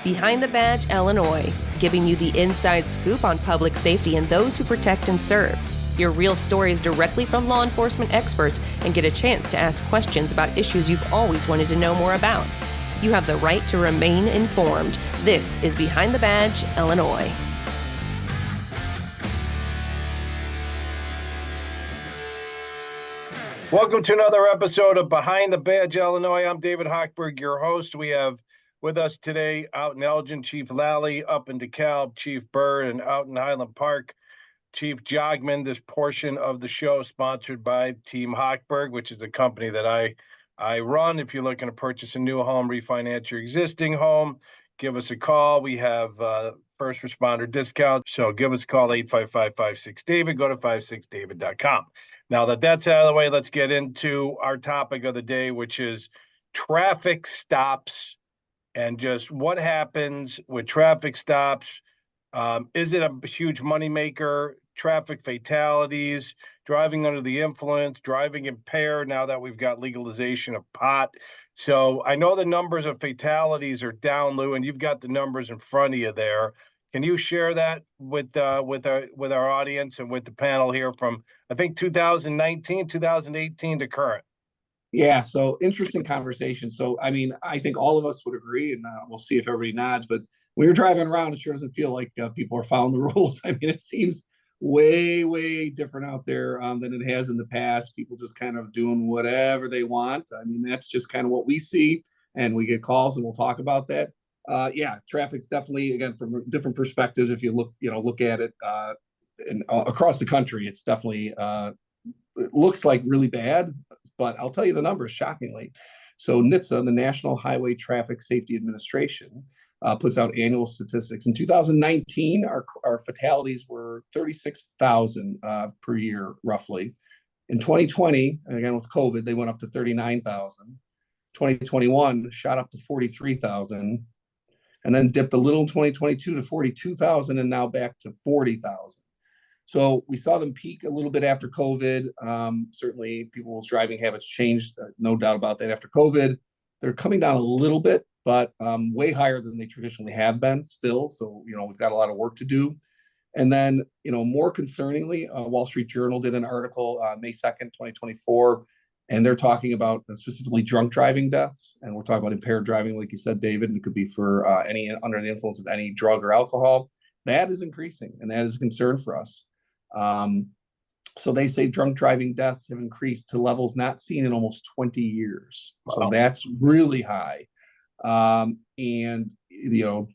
Behind the Badge, Illinois, giving you the inside scoop on public safety and those who protect and serve. Your real stories directly from law enforcement experts and get a chance to ask questions about issues you've always wanted to know more about. You have the right to remain informed. This is Behind the Badge, Illinois. Welcome to another episode of Behind the Badge, Illinois. I'm David Hochberg, your host. We have with us today out in Elgin, Chief Lalley, up in Dekalb, Chief Byrd, and out in Highland Park, Chief Jogmen. This portion of the show is sponsored by Team Hochberg, which is a company that I run. If you're looking to purchase a new home, refinance your existing home, give us a call. We have first responder discount. So give us a call, 855-56-DAVID. Go to 56david.com. Now that that's out of the way, let's get into our topic of the day, which is traffic stops and just what happens with traffic stops. Is it a huge moneymaker? Traffic fatalities, driving under the influence, driving impaired now that we've got legalization of pot. So I know the numbers of fatalities are down, Lou, and you've got the numbers in front of you there. Can you share that with our audience and with the panel here from, I think, 2019, 2018 to current? Yeah, so interesting conversation. So, I mean, I think all of us would agree, and we'll see if everybody nods, but when you're driving around, it sure doesn't feel like people are following the rules. I mean, it seems way different out there than it has in the past. People just kind of doing whatever they want. I mean, that's just kind of what we see, and we get calls, and we'll talk about that. Yeah, traffic's definitely, again, from different perspectives. If you look at it across the country, it's definitely it looks like really bad, but I'll tell you the numbers shockingly. So NHTSA, the National Highway Traffic Safety Administration, puts out annual statistics. In 2019, our fatalities were 36,000 per year, roughly. In 2020, again with COVID, they went up to 39,000. 2021 shot up to 43,000. And then dipped a little in 2022 to 42,000, and now back to 40,000. So we saw them peak a little bit after COVID. Certainly people's driving habits changed, no doubt about that after COVID. They're coming down a little bit, but way higher than they traditionally have been still. So, we've got a lot of work to do. And then, more concerningly, Wall Street Journal did an article May 2nd, 2024, and they're talking about specifically drunk driving deaths. And we're talking about impaired driving, like you said, David, and it could be for any under the influence of any drug or alcohol. That is increasing, and that is a concern for us. So they say drunk driving deaths have increased to levels not seen in almost 20 years. Wow. So that's really high. And,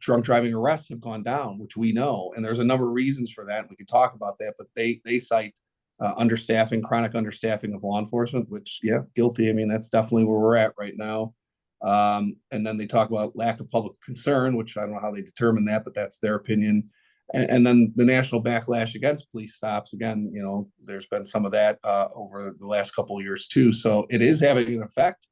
drunk driving arrests have gone down, which we know. And there's a number of reasons for that. We can talk about that, but they cite understaffing, chronic understaffing of law enforcement, which, yeah, guilty. I mean, that's definitely where we're at right now. And then they talk about lack of public concern, which I don't know how they determine that, but that's their opinion. And then the national backlash against police stops, again, there's been some of that over the last couple of years too. So it is having an effect.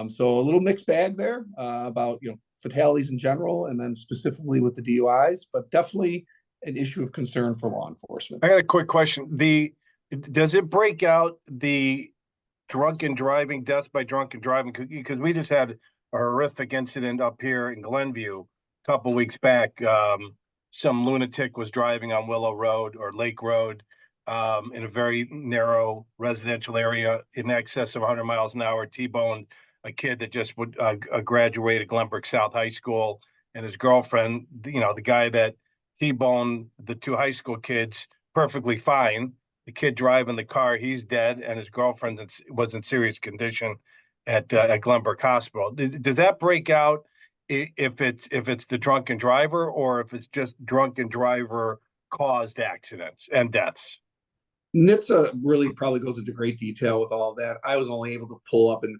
So a little mixed bag there about, fatalities in general, and then specifically with the DUIs, but definitely an issue of concern for law enforcement. I got a quick question. Does it break out the drunken driving, deaths by drunken driving? Because we just had a horrific incident up here in Glenview a couple weeks back. Some lunatic was driving on Willow Road or Lake Road in a very narrow residential area in excess of 100 miles an hour, T-boned a kid that just would graduate at Glenbrook South High School, and his girlfriend, the guy that T-boned the two high school kids, perfectly fine. The kid driving the car, he's dead, and his girlfriend was in serious condition at Glenbrook Hospital. Does that break out if it's the drunken driver, or if it's just drunken driver caused accidents and deaths? NHTSA really probably goes into great detail with all of that. I was only able to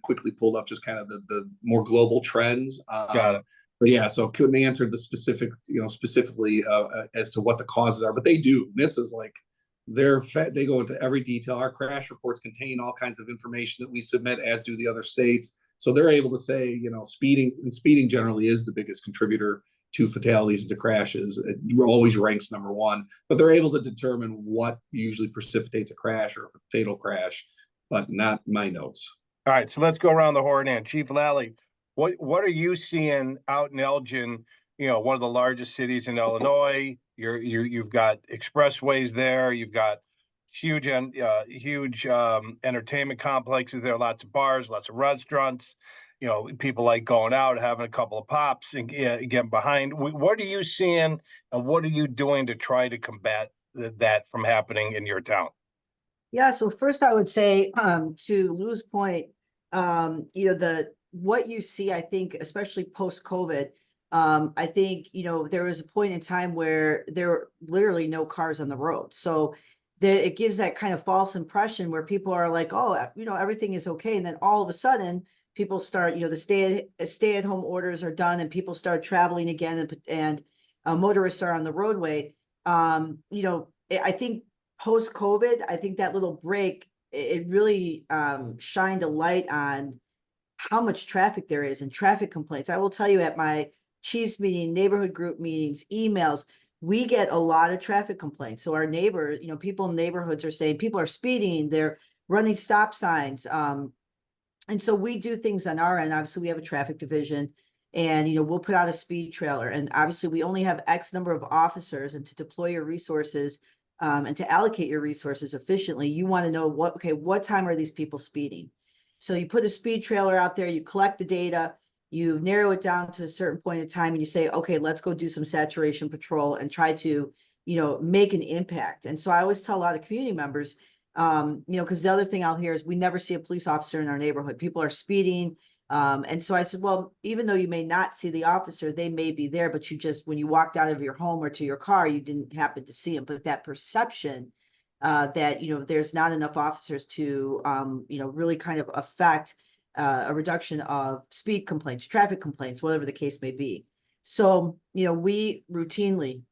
quickly pull up just kind of the more global trends. Got it. But yeah, so couldn't answer the specifically as to what the causes are, but they do. NHTSA's like, they go into every detail. Our crash reports contain all kinds of information that we submit, as do the other states. So they're able to say, speeding generally is the biggest contributor to fatalities and to crashes. It always ranks number one, but they're able to determine what usually precipitates a crash or a fatal crash, but not my notes. All right, so let's go around the horn. And Chief Lalley, what are you seeing out in Elgin? one of the largest cities in Illinois. You've got expressways there. You've got huge entertainment complexes there. Lots of bars, lots of restaurants. People like going out, having a couple of pops, and getting behind. What are you seeing, and what are you doing to try to combat that from happening in your town? Yeah, so first I would say, to Lou's point, what you see, I think, especially post-COVID, I think, there was a point in time where there were literally no cars on the road. So it gives that kind of false impression where people are like, oh, everything is okay. And then all of a sudden people start, the stay-at-home orders are done and people start traveling again, and motorists are on the roadway. I think post-COVID, I think that little break, it really shined a light on how much traffic there is and traffic complaints. I will tell you, at my chiefs meeting, neighborhood group meetings, emails, we get a lot of traffic complaints. So our neighbors, people in neighborhoods are saying people are speeding, they're running stop signs. And so we do things on our end. Obviously, we have a traffic division, and we'll put out a speed trailer. And obviously, we only have X number of officers, and to deploy your resources and to allocate your resources efficiently, you want to know what time are these people speeding? So you put a speed trailer out there, you collect the data, you narrow it down to a certain point in time, and you say, okay, let's go do some saturation patrol and try to, make an impact. And so I always tell a lot of community members, because the other thing I'll hear is we never see a police officer in our neighborhood. People are speeding. And so I said, well, even though you may not see the officer, they may be there, but when you walked out of your home or to your car, you didn't happen to see them. But that perception that, there's not enough officers to, really kind of affect a reduction of speed complaints, traffic complaints, whatever the case may be. So, we routinely,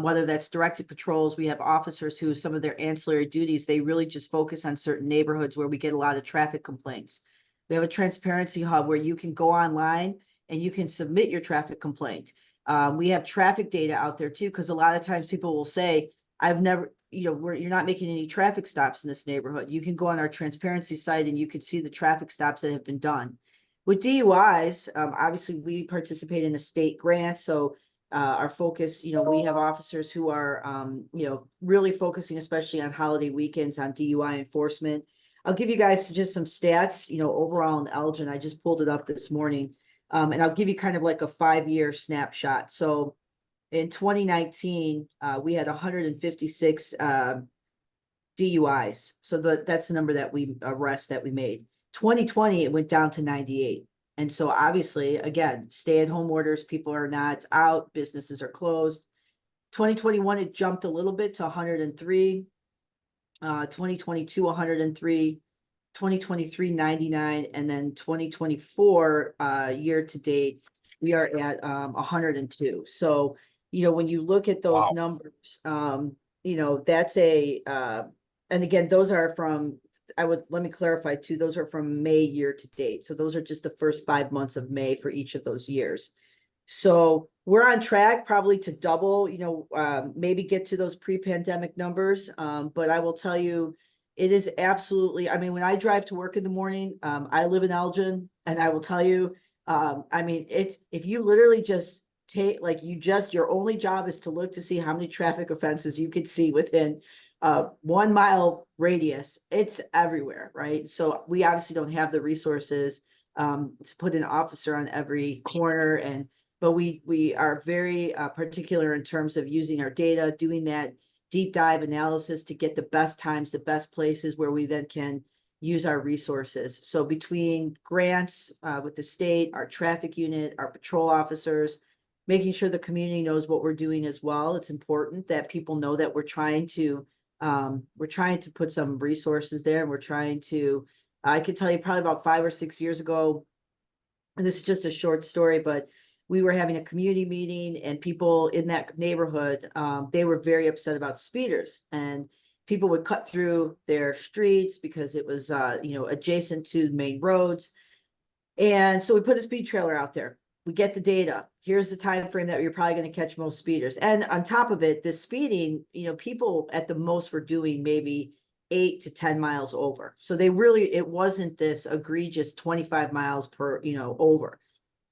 whether that's directed patrols, we have officers who some of their ancillary duties, they really just focus on certain neighborhoods where we get a lot of traffic complaints. We have a transparency hub where you can go online and you can submit your traffic complaint. We have traffic data out there too, because a lot of times people will say, I've never, you're not making any traffic stops in this neighborhood. You can go on our transparency site and you can see the traffic stops that have been done. With DUIs, obviously we participate in a state grant. So our focus, we have officers who are, really focusing, especially on holiday weekends, on DUI enforcement. I'll give you guys just some stats, overall in Elgin. I just pulled it up this morning, and I'll give you kind of like a 5-year snapshot. So in 2019, we had 156 DUIs. So that's the number that arrests that we made. 2020, it went down to 98. And so obviously, again, stay-at-home orders, people are not out, businesses are closed. 2021, it jumped a little bit to 103. 2022, 103. 2023, 99. And then 2024, year to date, we are at 102. So, when you look at those numbers, that's and again, those are from, let me clarify too, those are from May year to date. So those are just the first 5 months of May for each of those years. So we're on track probably to double, maybe get to those pre-pandemic numbers. But I will tell you, it is absolutely, when I drive to work in the morning, I live in Elgin, and I will tell you, if you literally just take, your only job is to look to see how many traffic offenses you could see within 1 mile radius, it's everywhere, right? So we obviously don't have the resources to put an officer on every corner, but we are very particular in terms of using our data, doing that deep dive analysis to get the best times, the best places where we then can use our resources. So between grants with the state, our traffic unit, our patrol officers, making sure the community knows what we're doing as well. It's important that people know that we're trying to put some resources there, and we're trying to, I could tell you probably about 5 or 6 years ago, and this is just a short story, but we were having a community meeting, and people in that neighborhood, they were very upset about speeders, and people would cut through their streets because it was, adjacent to main roads. And so we put a speed trailer out there. We get the data. Here's the time frame that you're probably going to catch most speeders. And on top of it, the speeding, people at the most were doing maybe 8 to 10 miles over. So it wasn't this egregious 25 miles per, over.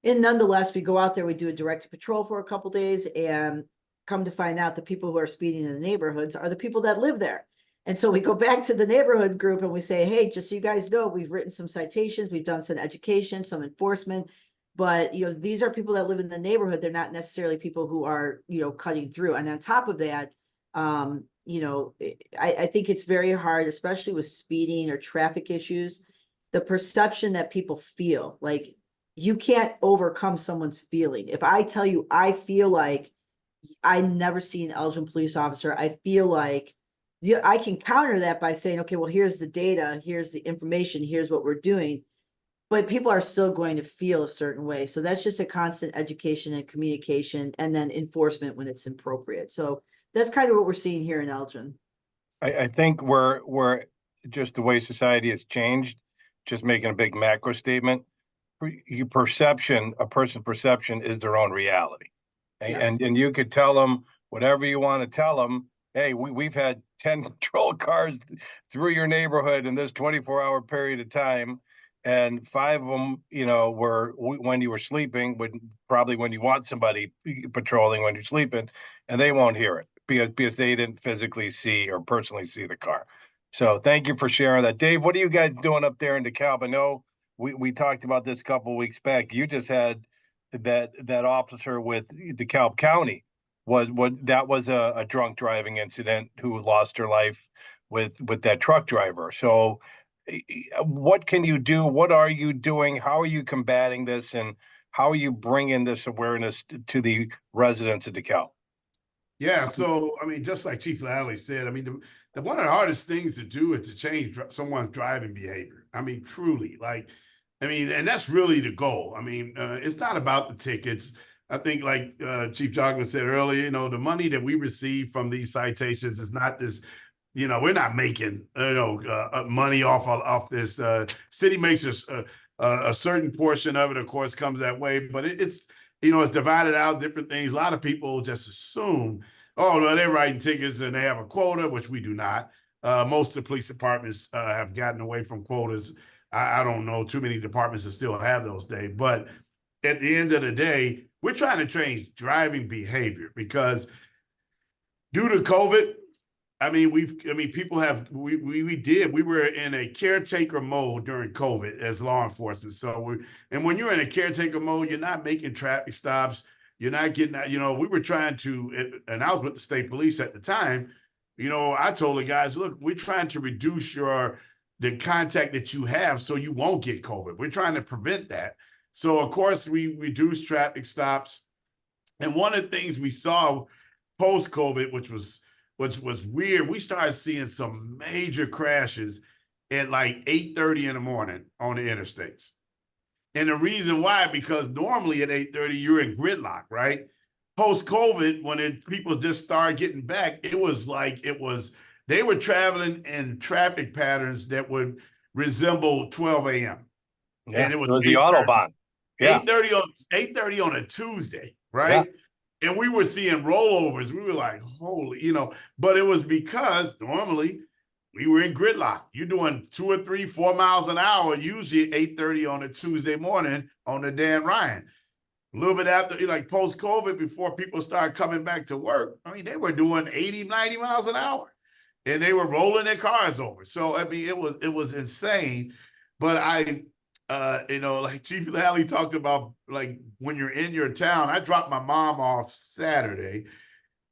And nonetheless, we go out there, we do a direct patrol for a couple days, and come to find out the people who are speeding in the neighborhoods are the people that live there. And so we go back to the neighborhood group and we say, hey, just so you guys know, we've written some citations, we've done some education, some enforcement, but these are people that live in the neighborhood. They're not necessarily people who are, cutting through. And on top of that, I think it's very hard, especially with speeding or traffic issues, the perception that people feel like you can't overcome someone's feeling. If I tell you, I feel like I never see an Elgin police officer, I feel like I can counter that by saying, okay, well, here's the data, here's the information, here's what we're doing. But people are still going to feel a certain way. So that's just a constant education and communication, and then enforcement when it's appropriate. So that's kind of what we're seeing here in Elgin. I think we're just the way society has changed, just making a big macro statement. Your perception, a person's perception is their own reality. Yes. And you could tell them whatever you want to tell them. Hey, we've had 10 patrol cars through your neighborhood in this 24-hour period of time. And 5 of them, were when you were sleeping, probably when you want somebody patrolling when you're sleeping, and they won't hear it because they didn't physically see or personally see the car. So thank you for sharing that. Dave, what are you guys doing up there in DeKalb? I know we talked about this a couple of weeks back. You just had that officer with DeKalb County was a drunk driving incident who lost her life with that truck driver. So what can you do? What are you doing? How are you combating this? And how are you bringing this awareness to the residents of DeKalb? Yeah, so I mean, just like Chief Lalley said, I mean, the one of the hardest things to do is to change someone's driving behavior. I mean, truly, and that's really the goal. I mean, it's not about the tickets. I think, like Chief Jogmen said earlier, the money that we receive from these citations is not this. We're not making money off this. City makes a certain portion of it, of course, comes that way, but it's divided out, different things. A lot of people just assume, oh, well, they're writing tickets and they have a quota, which we do not. Most of the police departments have gotten away from quotas. I don't know too many departments that still have those days, but at the end of the day, we're trying to change driving behavior because due to COVID, we were in a caretaker mode during COVID as law enforcement. So and when you're in a caretaker mode, you're not making traffic stops. You're not getting, we were trying to, and I was with the state police at the time. I told the guys, look, we're trying to reduce the contact that you have so you won't get COVID. We're trying to prevent that. So of course we reduced traffic stops. And one of the things we saw post-COVID, which was weird, we started seeing some major crashes at like 8:30 in the morning on the interstates. And the reason why, because normally at 8:30, you're in gridlock, right? Post-COVID, when people just started getting back, they were traveling in traffic patterns that would resemble 12 a.m. Yeah, and it was the Autobahn. Yeah. 8:30 on a Tuesday, right? Yeah. And we were seeing rollovers. We were like, holy, but it was because normally we were in gridlock. You're doing 2 or 3, 4 miles an hour, usually at 8:30 on a Tuesday morning on the Dan Ryan. A little bit after, like post-COVID, before people started coming back to work, they were doing 80, 90 miles an hour and they were rolling their cars over. So, it was insane. But like Chief Lalley talked about, like when you're in your town, I dropped my mom off Saturday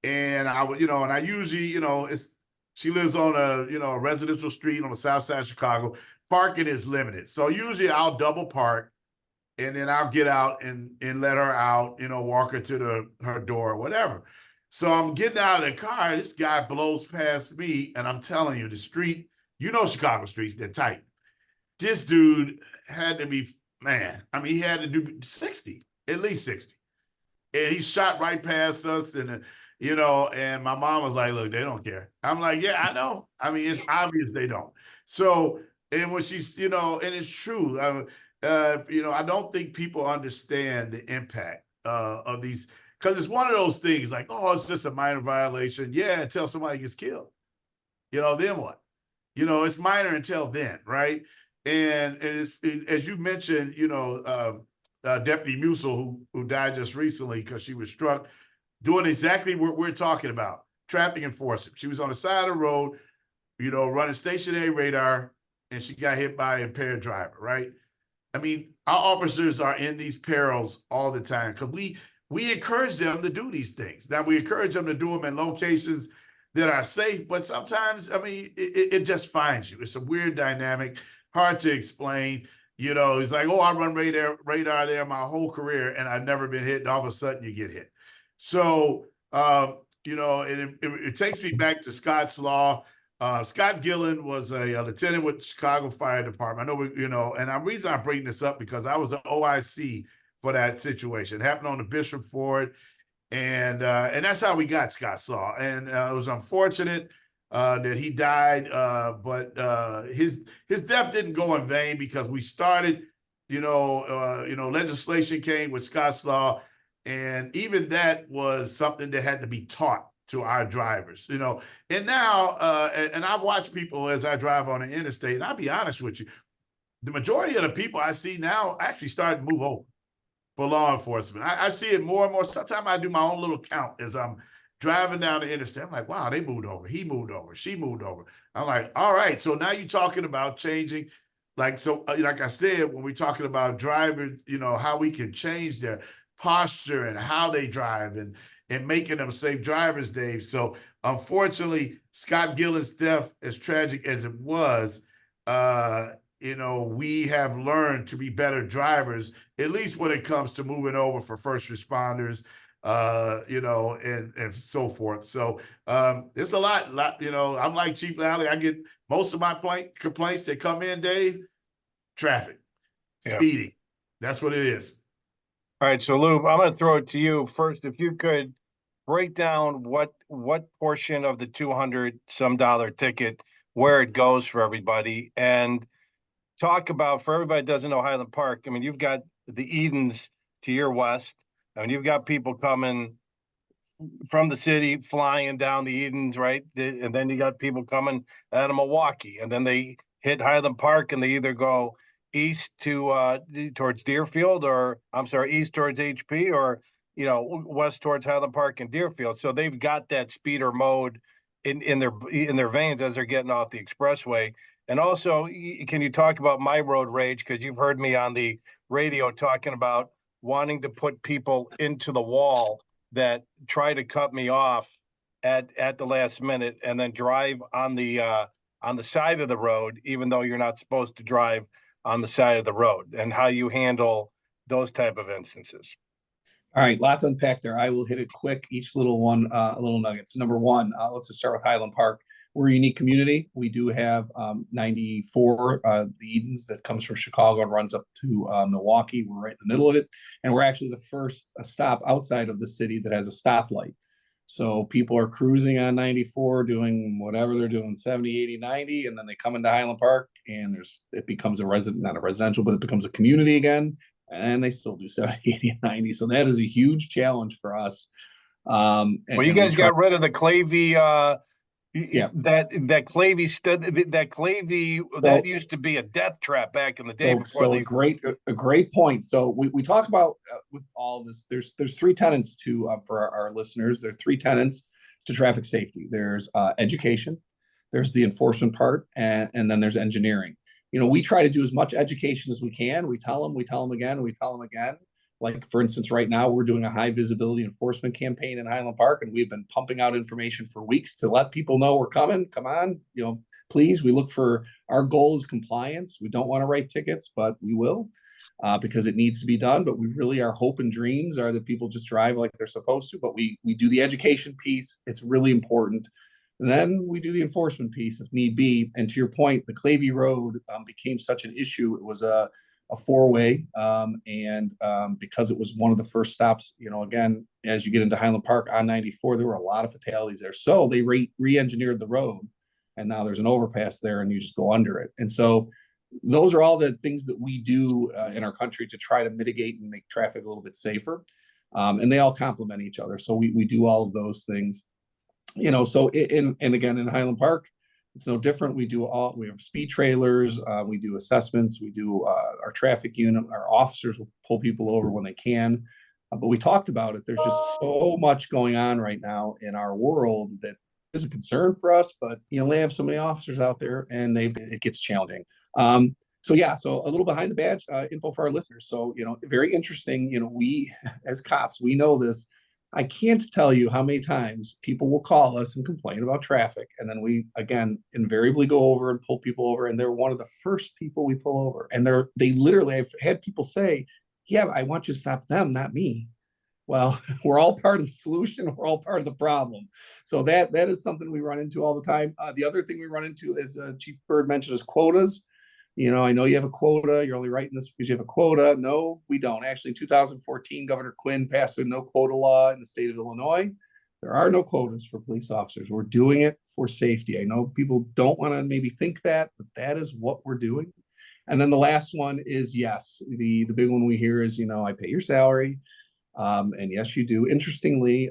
and I usually, she lives on a residential street on the south side of Chicago. Parking is limited. So usually I'll double park and then I'll get out and let her out, walk her to her door or whatever. So I'm getting out of the car. This guy blows past me and I'm telling you, the street, Chicago streets, they're tight. This dude had to be, he had to do 60, at least 60. And he shot right past us and my mom was like, look, they don't care. I'm like, yeah, I know. It's obvious they don't. So, and when she's, and it's true. I don't think people understand the impact of these, because it's one of those things like, oh, it's just a minor violation. Yeah, until somebody gets killed. Then what? It's minor until then, right? And it's, as you mentioned, Deputy Musil, who died just recently because she was struck doing exactly what we're talking about, traffic enforcement. She was on the side of the road, running stationary radar, and she got hit by an impaired driver, right? I mean, our officers are in these perils all the time because we encourage them to do these things. Now, we encourage them to do them in locations that are safe, but sometimes, I mean, it just finds you. It's a weird dynamic, hard to explain. It's like, oh, I run radar there my whole career, and I've never been hit, and all of a sudden you get hit. So, it takes me back to Scott's Law. Scott Gillen was a lieutenant with the Chicago Fire Department. I know, and the reason I'm bringing this up because I was the OIC for that situation. It happened on the Bishop Ford, and that's how we got Scott's Law. And it was unfortunate that he died, but his death didn't go in vain because we started, legislation came with Scott's Law, and even that was something that had to be taught to our drivers, and now, and I've watched people as I drive on the interstate, and I'll be honest with you, the majority of the people I see now actually started to move over for law enforcement. I see it more and more. Sometimes I do my own little count as I'm driving down the interstate. I'm like, wow, they moved over. He moved over. She moved over. I'm like, all right. So now you're talking about changing. Like I said, when we're talking about drivers, how we can change their posture and how they drive and making them safe drivers, Dave. So unfortunately, Scott Gillen's death, as tragic as it was, we have learned to be better drivers, at least when it comes to moving over for first responders, and so forth. So there's a lot, I'm like Chief Lalley. I get most of my complaints that come in, Dave, traffic, speeding. That's what it is. All right, so Lou, I'm going to throw it to you first. If you could break down what portion of the $200-some ticket, where it goes for everybody, and talk about, for everybody that doesn't know Highland Park, I mean, you've got the Edens to your west. I mean, you've got people coming from the city, flying down the Edens, right? And then you got people coming out of Milwaukee, and then they hit Highland Park, and they either go east to towards Deerfield, or east towards HP, or west towards Highland Park and Deerfield. So they've got that speeder mode in their veins as they're getting off the expressway. And also, can you talk about my road rage? Because you've heard me on the radio talking about wanting to put people into the wall that try to cut me off at the last minute, and then drive on the side of the road, even though you're not supposed to drive on the side of the road, and how you handle those type of instances. All right, lot to unpack there. I will hit it quick, each little one, a little nuggets. Number one, let's just start with Highland Park. We're a unique community. We do have 94, the Edens, that comes from Chicago and runs up to Milwaukee. We're right in the middle of it. And we're actually the first stop outside of the city that has a stoplight. So people are cruising on 94, doing whatever they're doing, 70, 80, 90, and then they come into Highland Park, and it becomes not a residential, but it becomes a community again, and they still do 70, 80, 90. So that is a huge challenge for us. Well, you guys got rid of the Clavey, that used to be a death trap back in the day. A great point. So we talk about with all this, there's three tenets to for our listeners. There's three tenets to traffic safety. There's education, there's the enforcement part, and then there's engineering. We try to do as much education as we can. We tell them again. Like, for instance, right now we're doing a high visibility enforcement campaign in Highland Park, and we've been pumping out information for weeks to let people know we're coming. Come on, please. We look for, our goal is compliance. We don't want to write tickets, but we will, because it needs to be done. But we really, our hope and dreams are that people just drive like they're supposed to. But we do the education piece. It's really important. And then we do the enforcement piece if need be. And to your point, the Clavey Road became such an issue. It was a four-way, and because it was one of the first stops, again, as you get into Highland Park on 94, there were a lot of fatalities there. So they re-engineered the road, and now there's an overpass there, and you just go under it. And so those are all the things that we do in our country to try to mitigate and make traffic a little bit safer. And they all complement each other. So we do all of those things. So and again, in Highland Park, It's no different. We have speed trailers, we do assessments, we do our traffic unit, our officers will pull people over when they can. But we talked about it. There's just so much going on right now in our world that is a concern for us, but you know, they have so many officers out there and it gets challenging. So yeah, so a little behind the badge info for our listeners. So, you know, very interesting. You know, we as cops, we know this. I can't tell you how many times people will call us and complain about traffic. And then we, again, invariably go over and pull people over. And they're one of the first people we pull over. And they literally, I've had people say, yeah, I want you to stop them, not me. Well, we're all part of the solution. We're all part of the problem. So that is something we run into all the time. The other thing we run into is Chief Byrd mentioned is quotas. You know, I know you have a quota. You're only writing this because you have a quota. No, we don't. Actually, in 2014, Governor Quinn passed a no quota law in the state of Illinois. There are no quotas for police officers. We're doing it for safety. I know people don't want to maybe think that, but that is what we're doing. And then the last one is, yes, the big one we hear is, you know, I pay your salary. And yes, you do. Interestingly,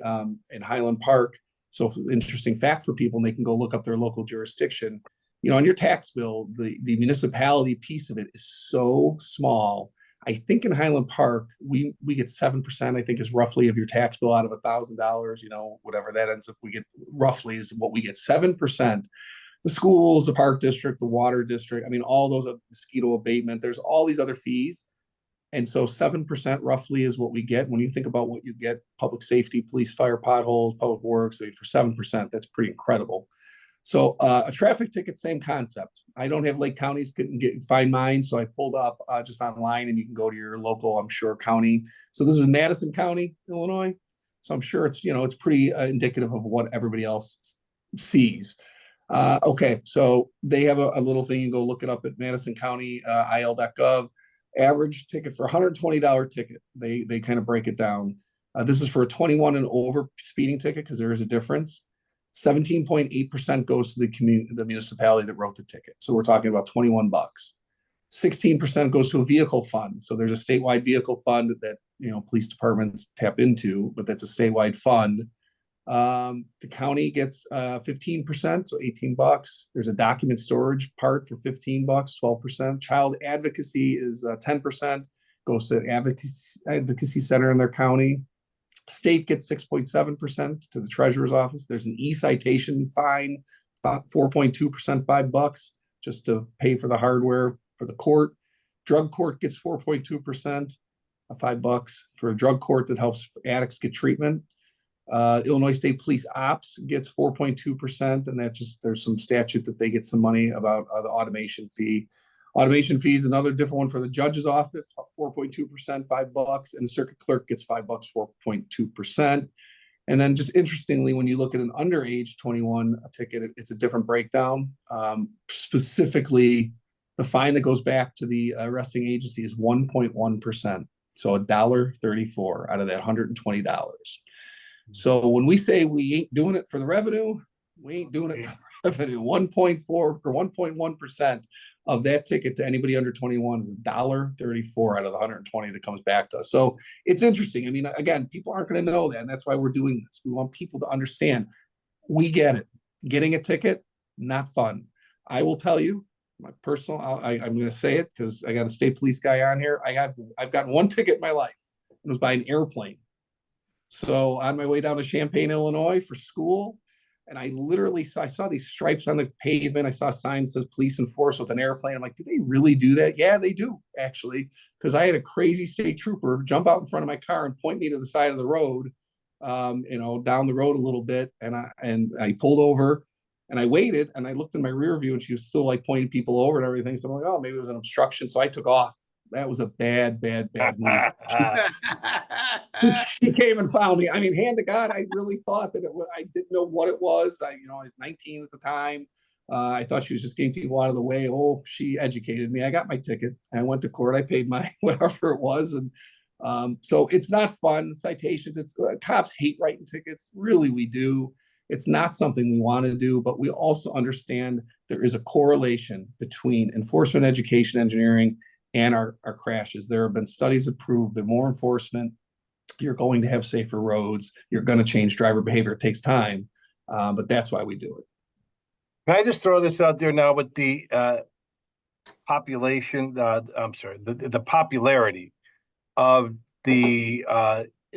in Highland Park, so interesting fact for people, and they can go look up their local jurisdiction. You know, on your tax bill, the municipality piece of it is so small. I think in Highland Park, we get 7%, I think is roughly of your tax bill out of $1,000, you know, whatever that ends up, we get roughly is what we get 7%. The schools, the park district, the water district, I mean, all those mosquito abatement, there's all these other fees. And so 7% roughly is what we get. When you think about what you get, public safety, police, fire, potholes, public works, for 7%, that's pretty incredible. So a traffic ticket, same concept. I don't have Lake counties, couldn't find mine. So I pulled up just online and you can go to your local, I'm sure, county. So this is Madison County, Illinois. So I'm sure it's, you know, it's pretty indicative of what everybody else sees. Okay, so they have a little thing, you go look it up at Madison County, il.gov. Average ticket for $120 ticket. They kind of break it down. This is for a 21 and over speeding ticket because there is a difference. 17.8% goes to the municipality that wrote the ticket. So we're talking about $21. 16% goes to a vehicle fund. So there's a statewide vehicle fund that, you know, police departments tap into, but that's a statewide fund. The county gets 15%, so $18. There's a document storage part for $15, 12%. Child advocacy is 10%, goes to an advocacy center in their county. State gets 6.7% to the treasurer's office. There's an e-citation fine, 4.2%, $5, just to pay for the hardware for the court. Drug court gets 4.2%, $5 for a drug court that helps addicts get treatment. Illinois State Police Ops gets 4.2%, and that just, there's some statute that they get some money about the automation fee. Automation fee is another different one for the judge's office, 4.2%, $5, and the circuit clerk gets $5, 4.2%. And then just interestingly, when you look at an underage 21 ticket, it's a different breakdown. Specifically, the fine that goes back to the arresting agency is 1.1%. So $1.34 out of that $120. So when we say we ain't doing it for the revenue, we ain't doing it for the revenue. 1.4 or 1.1% of that ticket to anybody under 21 is $1.34 out of the 120 that comes back to us. So it's interesting. I mean, again, people aren't going to know that, and that's why we're doing this. We want people to understand. We get it. Getting a ticket, not fun. I will tell you, my personal, I'm going to say it because I got a state police guy on here. I've gotten one ticket in my life. It was by an airplane. So on my way down to Champaign, Illinois for school, and I saw these stripes on the pavement. I saw signs that says police enforced with an airplane. I'm like, do they really do that? Yeah, they do, actually, because I had a crazy state trooper jump out in front of my car and point me to the side of the road, you know, down the road a little bit. And I pulled over and I waited and I looked in my rear view and she was still like pointing people over and everything. So I'm like, oh, maybe it was an obstruction. So I took off. That was a bad move. She came and found me. I mean, hand to God, I really thought that I didn't know what it was. I was 19 at the time. I thought she was just getting people out of the way. Oh, she educated me. I got my ticket. I went to court. I paid my whatever it was. And so it's not fun. Citations. Cops hate writing tickets. Really, we do. It's not something we want to do, but we also understand there is a correlation between enforcement, education, engineering, and our crashes. There have been studies that prove that more enforcement, you're going to have safer roads, you're going to change driver behavior. It takes time, but that's why we do it. Can I just throw this out there now with the population, I'm sorry, the popularity of the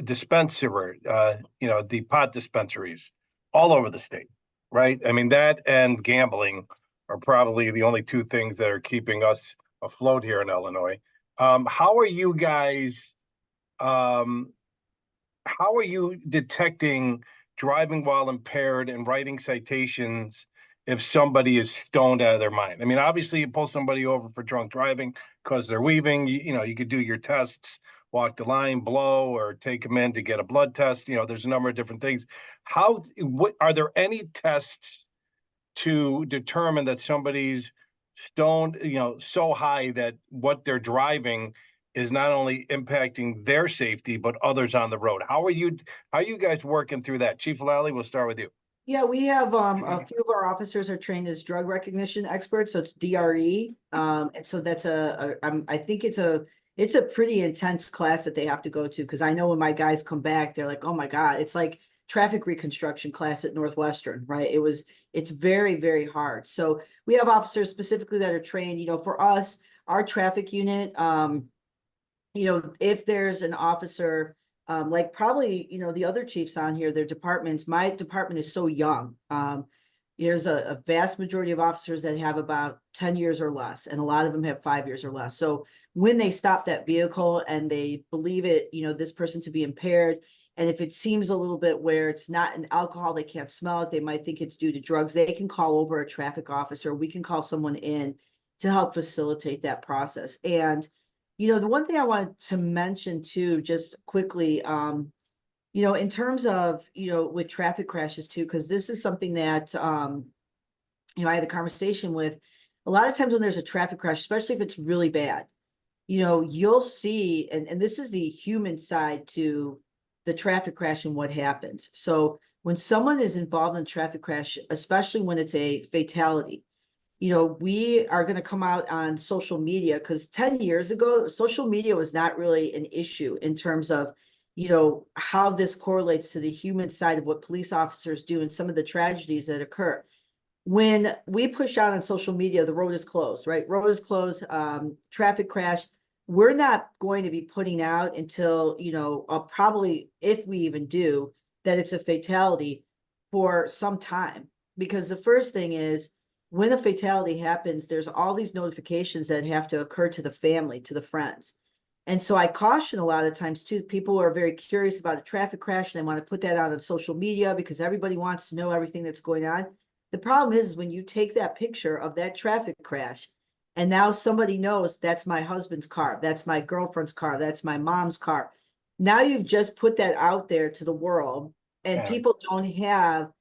dispensary, the pot dispensaries all over the state, right? I mean, that and gambling are probably the only two things that are keeping us afloat here in Illinois. How are you guys, how are you detecting driving while impaired and writing citations if somebody is stoned out of their mind? I mean, obviously, you pull somebody over for drunk driving because they're weaving. You could do your tests, walk the line, blow, or take them in to get a blood test. There's a number of different things. What are there any tests to determine that somebody's stoned, so high that what they're driving is not only impacting their safety but others on the road? How are you guys working through that? Chief Lalley, we'll start with you. Yeah, we have a few of our officers are trained as drug recognition experts, so it's DRE. And so that's I think it's a pretty intense class that they have to go to, because I know when my guys come back, they're like, oh my God, it's like traffic reconstruction class at Northwestern, right? It's very, very hard. So we have officers specifically that are trained, for us, our traffic unit, if there's an officer, like probably, the other chiefs on here, their departments, my department is so young. There's a vast majority of officers that have about 10 years or less, and a lot of them have 5 years or less. So when they stop that vehicle and they believe it, this person to be impaired, and if it seems a little bit where it's not an alcohol, they can't smell it, they might think it's due to drugs, they can call over a traffic officer. We can call someone in to help facilitate that process. And the one thing I wanted to mention too, just quickly, in terms of, with traffic crashes too, because this is something that, I had a conversation with. A lot of times when there's a traffic crash, especially if it's really bad, you'll see, and this is the human side to the traffic crash and what happens. So when someone is involved in a traffic crash, especially when it's a fatality, we are going to come out on social media, because 10 years ago, social media was not really an issue in terms of, how this correlates to the human side of what police officers do and some of the tragedies that occur. When we push out on social media, the road is closed, right? Road is closed, traffic crash. We're not going to be putting out until, probably, if we even do, that it's a fatality for some time. Because the first thing is, when a fatality happens, there's all these notifications that have to occur to the family, to the friends. And so I caution a lot of times too, people are very curious about a traffic crash and they want to put that out on social media because everybody wants to know everything that's going on. The problem is when you take that picture of that traffic crash and now somebody knows that's my husband's car, that's my girlfriend's car, that's my mom's car. Now you've just put that out there to the world, and people don't have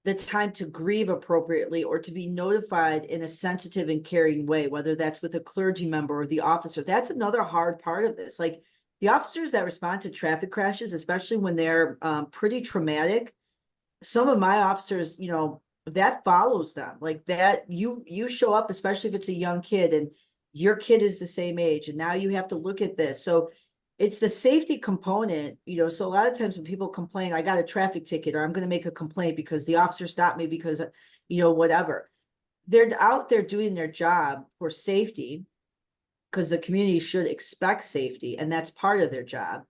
the time to grieve appropriately or to be notified in a sensitive and caring way, whether that's with a clergy member or the officer. That's another hard part of this. Like the officers that respond to traffic crashes, especially when they're pretty traumatic, some of my officers, that follows them. Like that, you show up, especially if it's a young kid and your kid is the same age, and now you have to look at this. So it's the safety component, so a lot of times when people complain, I got a traffic ticket, or I'm going to make a complaint because the officer stopped me because, whatever. They're out there doing their job for safety, because the community should expect safety, and that's part of their job.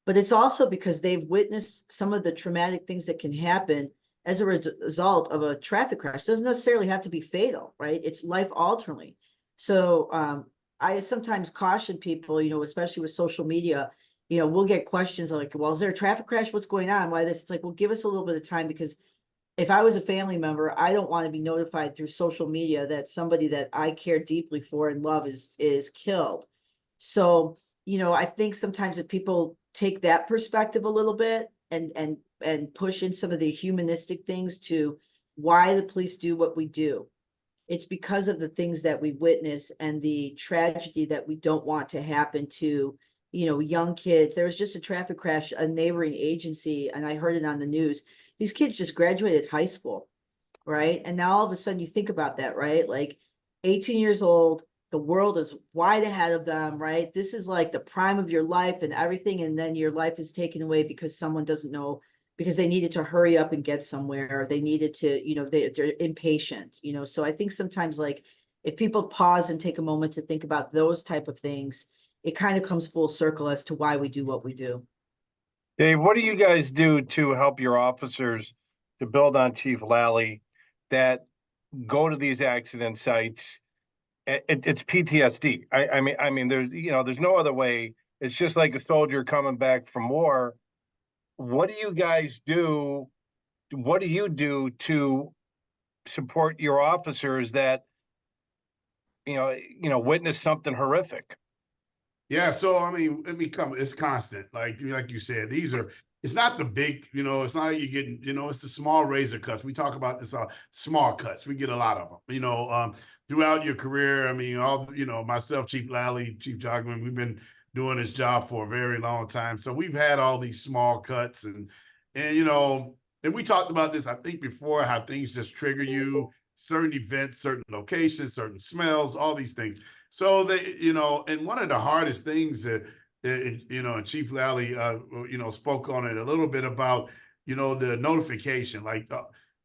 But it's also because they've witnessed some of the traumatic things that can happen as a result of a traffic crash. It doesn't necessarily have to be fatal, right? It's life-altering. So, I sometimes caution people, especially with social media, we'll get questions like, well, is there a traffic crash? What's going on? Why this? It's like, well, give us a little bit of time, because if I was a family member, I don't want to be notified through social media that somebody that I care deeply for and love is killed. So, I think sometimes if people take that perspective a little bit and push in some of the humanistic things to why the police do what we do, it's because of the things that we witness and the tragedy that we don't want to happen to, young kids. There was just a traffic crash, a neighboring agency, and I heard it on the news. These kids just graduated high school, right? And now all of a sudden you think about that, right? Like 18 years old, the world is wide ahead of them, right? This is like the prime of your life and everything. And then your life is taken away because someone doesn't know because they needed to hurry up and get somewhere. They needed to, they're impatient, so I think sometimes like if people pause and take a moment to think about those type of things, it kind of comes full circle as to why we do what we do. Dave, what do you guys do to help your officers, to build on Chief Lalley, that go to these accident sites? It's PTSD. I mean, there's no other way. It's just like a soldier coming back from war. What do you guys do? What do you do to support your officers that, witness something horrific? Yeah, so I mean, it's constant. Like you said, it's not the big, it's not like you're getting, it's the small razor cuts. We talk about this small cuts. We get a lot of them, throughout your career. I mean, myself, Chief Lalley, Chief Jogmen, we've been doing this job for a very long time. So we've had all these small cuts and we talked about this, I think before, how things just trigger you, certain events, certain locations, certain smells, all these things. So and one of the hardest things that, and Chief Lalley, spoke on it a little bit about, the notification. Like,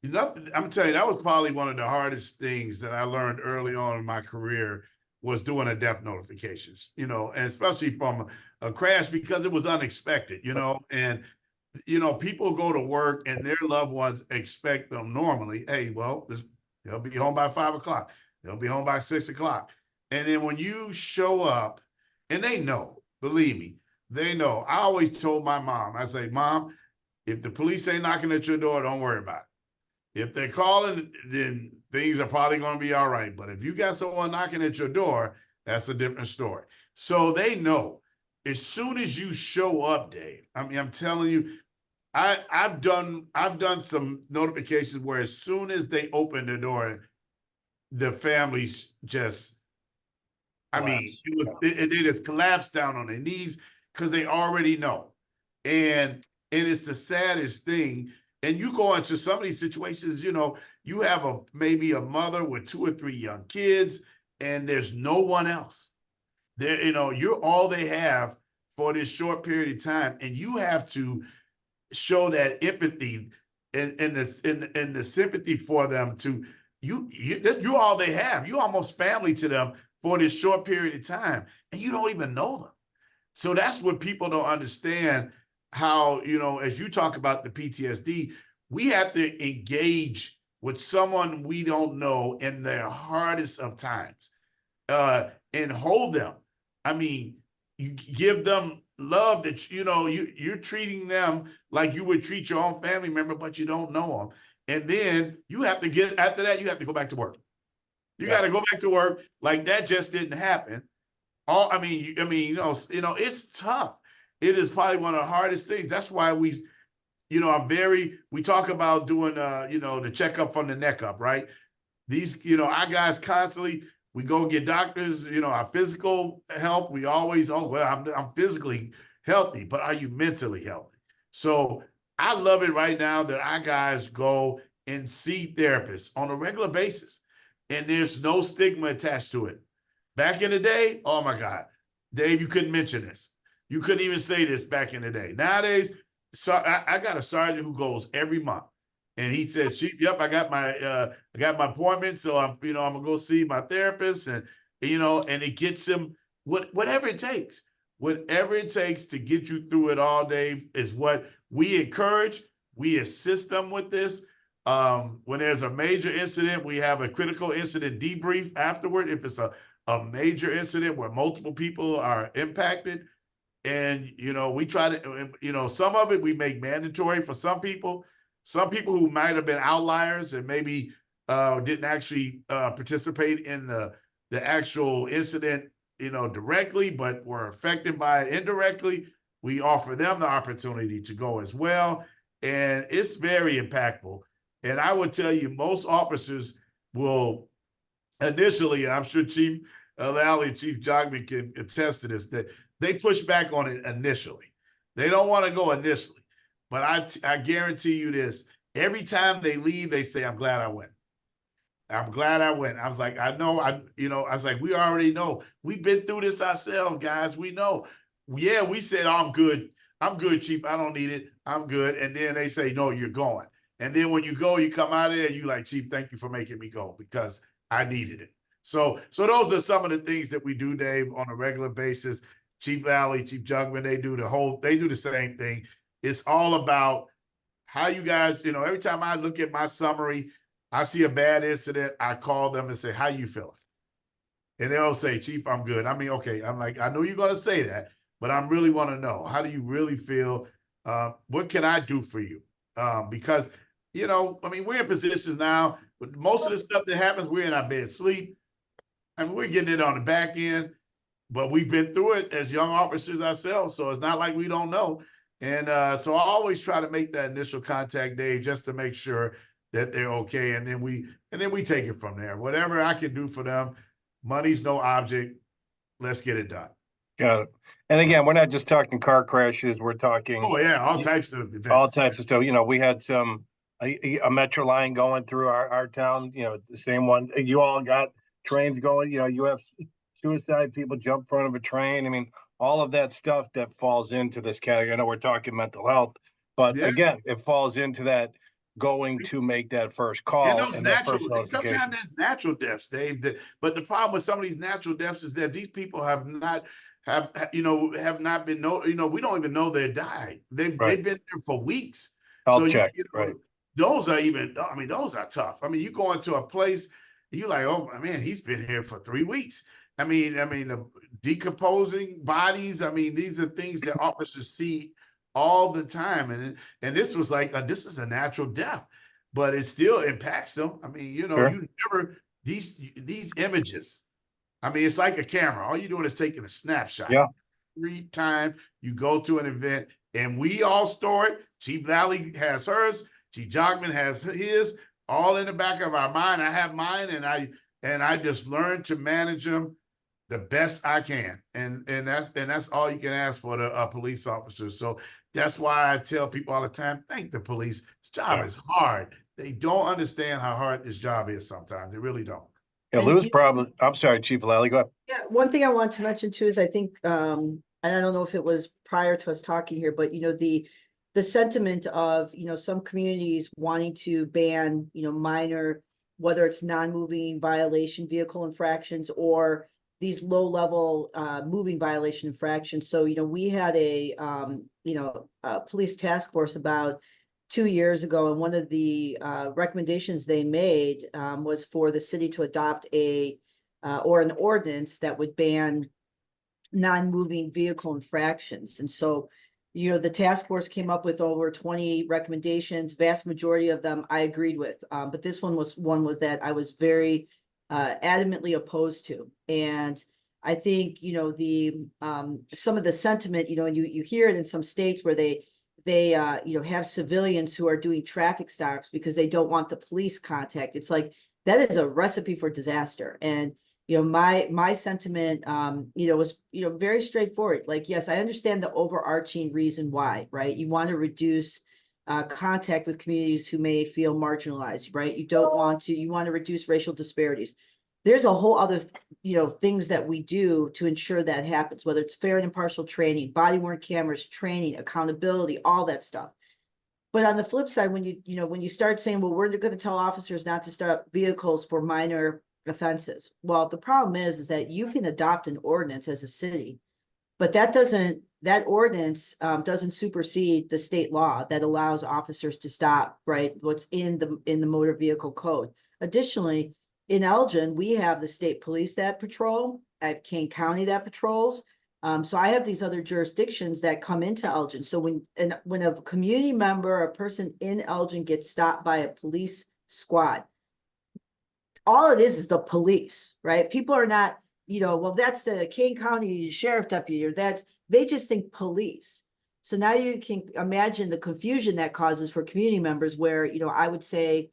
I'm telling you, that was probably one of the hardest things that I learned early on in my career, was doing a death notifications, and especially from a crash, because it was unexpected, and people go to work and their loved ones expect them normally. Hey, well, they'll be home by 5 o'clock. They'll be home by 6 o'clock. And then when you show up, and they know, believe me, they know. I always told my mom, I say, Mom, if the police ain't knocking at your door, don't worry about it. If they're calling, then things are probably going to be all right. But if you got someone knocking at your door, that's a different story. So they know as soon as you show up, Dave. I mean, I'm telling you, I've done some notifications where as soon as they open the door, the families just, I mean, they just collapse down on their knees because they already know. And it's the saddest thing. And you go into some of these situations, you have maybe a mother with 2 or 3 young kids, and there's no one else. There, you're all they have for this short period of time, and you have to show that empathy and the sympathy for them. You're all they have. You're almost family to them for this short period of time, and you don't even know them. So that's what people don't understand, how, as you talk about the PTSD, we have to engage with someone we don't know in their hardest of times, and hold them. I mean, you give them love that, you're treating them like you would treat your own family member, but you don't know them. And then you have to after that, you have to go back to work. You got to go back to work. Like, that just didn't happen. It's tough. It is probably one of the hardest things. That's why we talk about doing, the checkup from the neck up, right? These, our guys constantly, we go get doctors, our physical health. We always, I'm physically healthy, but are you mentally healthy? So I love it right now that our guys go and see therapists on a regular basis, and there's no stigma attached to it. Back in the day, oh my God, Dave, you couldn't mention this. You couldn't even say this back in the day. Nowadays, so I got a sergeant who goes every month, and he says, Chief, yep, I got my appointment, so I'm gonna go see my therapist, and and it gets him whatever it takes. Whatever it takes to get you through it all, Dave, is what we encourage. We assist them with this. When there's a major incident, we have a critical incident debrief afterward. If it's a major incident where multiple people are impacted, and we try to, some of it we make mandatory for some people who might have been outliers and maybe didn't actually participate in the actual incident, directly, but were affected by it indirectly. We offer them the opportunity to go as well. And it's very impactful. And I would tell you, most officers will initially, and I'm sure Chief Lalley, Chief Jogmen can attest to this, that they push back on it initially. They don't want to go initially. But I guarantee you this, every time they leave, they say, I'm glad I went. I'm glad I went. I was like, I know, I was like, we already know. We've been through this ourselves, guys. We know. Yeah, we said, oh, I'm good. I'm good, chief. I don't need it. I'm good. And then they say, no, you're going. And then when you go, you come out of there and you like, chief, thank you for making me go because I needed it. So those are some of the things that we do, Dave, on a regular basis. Chief Lalley, Chief Jogmen, they do the same thing. It's all about how you guys, every time I look at my summary, I see a bad incident, I call them and say, how you feeling? And they'll say, Chief, I'm good. I mean, okay. I'm like, I know you're going to say that, but I really want to know, how do you really feel? What can I do for you? Because, I mean, we're in positions now, but most of the stuff that happens, we're in our bed sleep. I mean, we're getting it on the back end, but we've been through it as young officers ourselves. So it's not like we don't know. And so I always try to make that initial contact, Dave, just to make sure that they're okay. And then we take it from there. Whatever I can do for them, money's no object. Let's get it done. Got it. And again, we're not just talking car crashes. We're talking all types of events. All types of stuff. We had a metro line going through our town, the same one. You all got trains going, you have suicide people jump in front of a train. I mean, all of that stuff that falls into this category. I know we're talking mental health, but again, it falls into that going to make that first call and that first notification. Sometimes there's natural deaths, Dave. But the problem with some of these natural deaths is that these people have not been we don't even know they died. They've been there for weeks. Health check, right? Those are tough. I mean, you go into a place, you're like, oh man, he's been here for 3 weeks. I mean, decomposing bodies. I mean, these are things that officers see all the time. And this was like, this is a natural death, but it still impacts them. I mean, Sure. you never, these images, I mean, it's like a camera. All you're doing is taking a snapshot. Yeah. Every time you go to an event and we all store it. Chief Lalley has hers. Chief Jogmen has his, all in the back of our mind. I have mine, and I just learned to manage them the best I can. And that's all you can ask for the police officers. So that's why I tell people all the time, thank the police. This job is hard. They don't understand how hard this job is sometimes. They really don't. Yeah, Lou's problem. I'm sorry, Chief Lalley, go ahead. Yeah, one thing I want to mention too is I think, and I don't know if it was prior to us talking here, but the sentiment of, some communities wanting to ban, minor, whether it's non-moving violation vehicle infractions or these low-level moving violation infractions. So, we had a police task force about 2 years ago, and one of the recommendations they made was for the city to adopt or an ordinance that would ban non-moving vehicle infractions. And so, the task force came up with over 20 recommendations. Vast majority of them I agreed with, but this one was that I was very adamantly opposed to. And I think, some of the sentiment, and you hear it in some states where they have civilians who are doing traffic stops because they don't want the police contact. It's like, that is a recipe for disaster. And, my sentiment, was, very straightforward. Like, yes, I understand the overarching reason why, right? You want to reduce contact with communities who may feel marginalized, right? You want to reduce racial disparities. There's a whole other, things that we do to ensure that happens, whether it's fair and impartial training, body-worn cameras, training, accountability, all that stuff. But on the flip side, when you start saying, well, we're going to tell officers not to stop vehicles for minor offenses. Well, the problem is that you can adopt an ordinance as a city, but that ordinance doesn't supersede the state law that allows officers to stop, right? What's in the motor vehicle code. Additionally, in Elgin, we have the state police that patrol. I have Kane County that patrols. So I have these other jurisdictions that come into Elgin. So when a community member, a person in Elgin gets stopped by a police squad, all it is the police, right? People are not, well, that's the Kane County Sheriff Deputy, or they just think police. So now you can imagine the confusion that causes for community members where, I would say,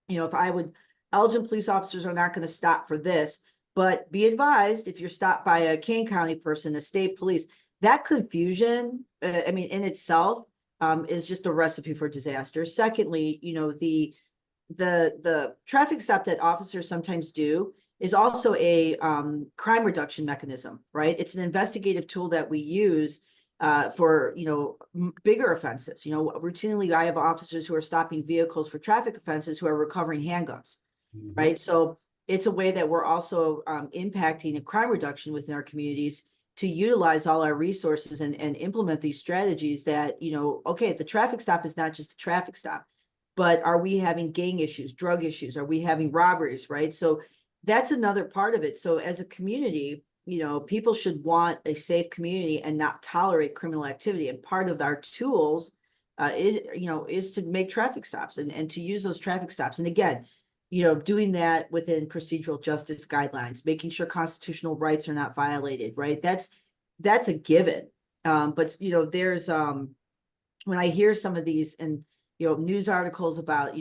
Elgin police officers are not going to stop for this, but be advised, if you're stopped by a Kane County person, the state police, that confusion, in itself, is just a recipe for disaster. Secondly, the traffic stop that officers sometimes do is also a crime reduction mechanism, right? It's an investigative tool that we use. for, bigger offenses. Routinely I have officers who are stopping vehicles for traffic offenses who are recovering handguns, right? So it's a way that we're also impacting a crime reduction within our communities to utilize all our resources and implement these strategies that, okay, the traffic stop is not just a traffic stop, but are we having gang issues, drug issues? Are we having robberies, right? So that's another part of it. So as a community, people should want a safe community and not tolerate criminal activity. And part of our tools is to make traffic stops and to use those traffic stops. And again, doing that within procedural justice guidelines, making sure constitutional rights are not violated, right? That's a given. But there's when I hear some of these and news articles about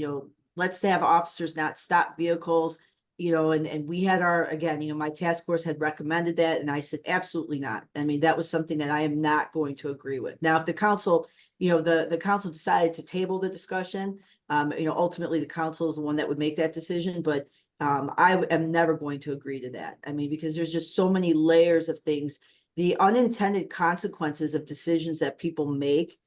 let's have officers not stop vehicles, and we had my task force had recommended that, and I said absolutely not. I mean, that was something that I am not going to agree with. Now, if the council, the council decided to table the discussion, ultimately the council is the one that would make that decision, but I am never going to agree to that. I mean, because there's just so many layers of things, the unintended consequences of decisions that people make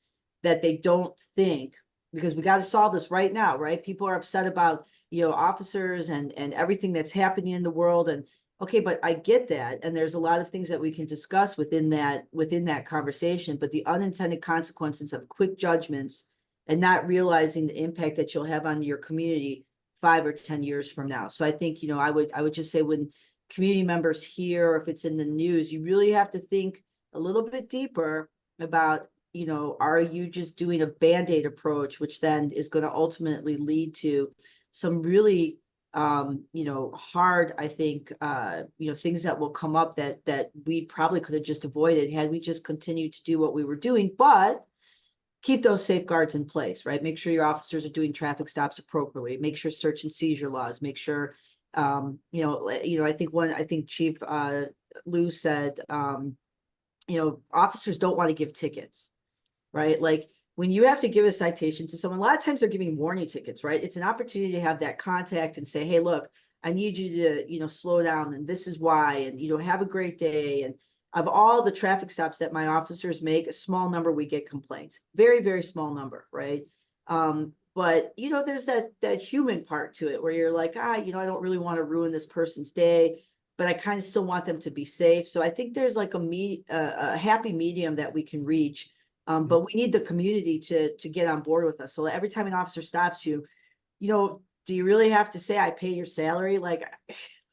that they don't think, because we got to solve this right now, right? People are upset about, officers and everything that's happening in the world. And okay, but I get that. And there's a lot of things that we can discuss within that conversation, but the unintended consequences of quick judgments and not realizing the impact that you'll have on your community 5 or 10 years from now. So I think, I would just say when community members hear, or if it's in the news, you really have to think a little bit deeper about, are you just doing a Band-Aid approach, which then is going to ultimately lead to some really, hard, I think, things that will come up that we probably could have just avoided had we just continued to do what we were doing, but keep those safeguards in place, right? Make sure your officers are doing traffic stops appropriately, make sure search and seizure laws, make sure, I think Chief Lou said, officers don't want to give tickets, right? Like when you have to give a citation to someone, a lot of times they're giving warning tickets, right? It's an opportunity to have that contact and say, hey, look, I need you to, slow down, and this is why, and, have a great day. And of all the traffic stops that my officers make, a small number, we get complaints, very, very small number, right? But, there's that human part to it where you're like, I don't really want to ruin this person's day, but I kind of still want them to be safe. So I think there's like a happy medium that we can reach. But we need the community to get on board with us. So every time an officer stops you, do you really have to say, I pay your salary? Like,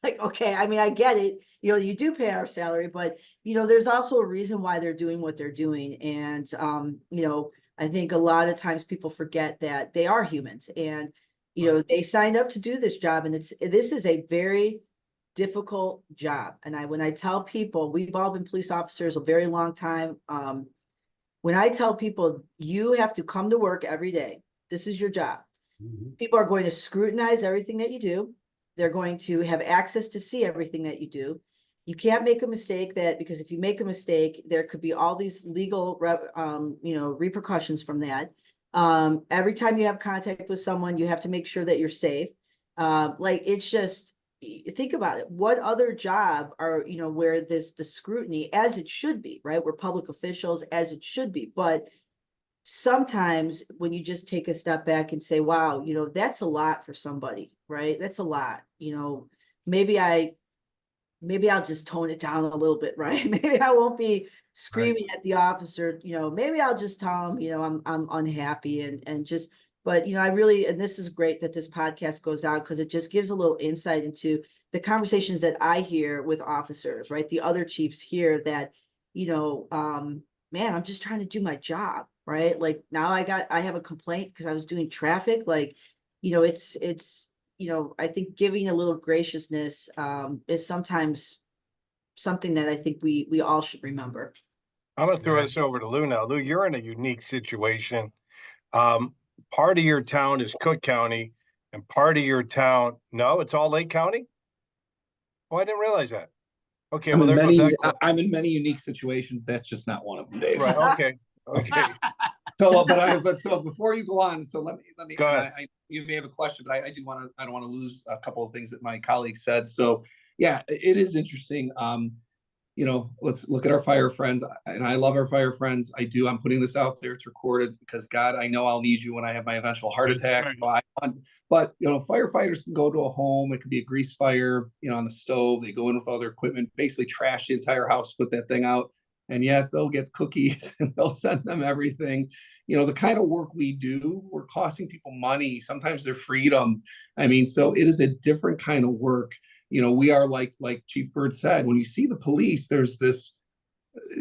okay, I mean, I get it. You do pay our salary, but, there's also a reason why they're doing what they're doing. And, I think a lot of times people forget that they are humans and, they signed up to do this job. And this is a very difficult job. And when I tell people, we've all been police officers a very long time. When I tell people you have to come to work every day, this is your job. People are going to scrutinize everything that you do. They're going to have access to see everything that you do. You can't make a mistake because if you make a mistake, there could be all these legal, repercussions from that. Every time you have contact with someone, you have to make sure that you're safe. It's just, think about it. What other job are, where the scrutiny, as it should be, right? We're public officials, as it should be. But sometimes when you just take a step back and say, wow, that's a lot for somebody, right? That's a lot. Maybe I'll just tone it down a little bit, right? Maybe I won't be screaming at the officer, maybe I'll just tell him, I'm unhappy and just, but, I really, and this is great that this podcast goes out because it just gives a little insight into the conversations that I hear with officers, right? The other chiefs here that, man, I'm just trying to do my job, right? Like now I have a complaint because I was doing traffic. Like, it's, I think giving a little graciousness is sometimes something that I think we all should remember. I'm going to throw this over to Lou now. Lou, you're in a unique situation. Part of your town is Cook County and part of your town, no, it's all Lake County? Oh, I didn't realize that. Okay, I'm well, in there goes that quote. I'm in many unique situations. That's just not one of them, Dave. Right, okay. So before you go on, so let me go ahead. You may have a question, but I don't want to lose a couple of things that my colleague said. So yeah, it is interesting. let's look at our fire friends. And I love our fire friends. I do. I'm putting this out there. It's recorded because God, I know I'll need you when I have my eventual heart attack. But firefighters can go to a home. It could be a grease fire, on the stove. They go in with all their equipment, basically trash the entire house, put that thing out. And yet they'll get cookies and they'll send them everything. The kind of work we do, we're costing people money, sometimes their freedom. So it is a different kind of work. We are like Chief Byrd said, when you see the police, there's this,